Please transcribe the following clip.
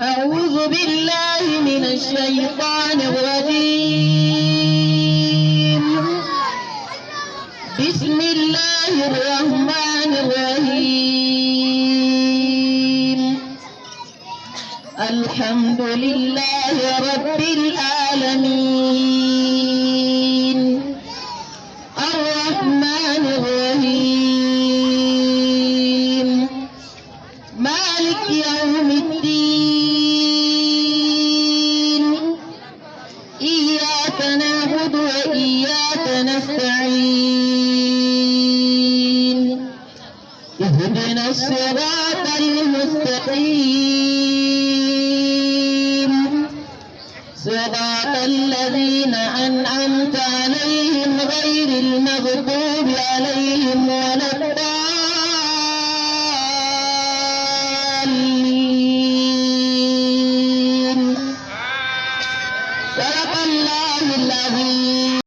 أعوذ بالله من الشيطان الرجيم. بسم الله الرحمن الرحيم. الحمد لله رب العالمين الرحمن الرحيم مالك يوم الدين إياك نعبد وإياك نستعين اهدنا الصراط المستقيم صراط الذين أنعمت عليهم غير المغضوب عليهم ولا الضالين. صدق الله العظيم.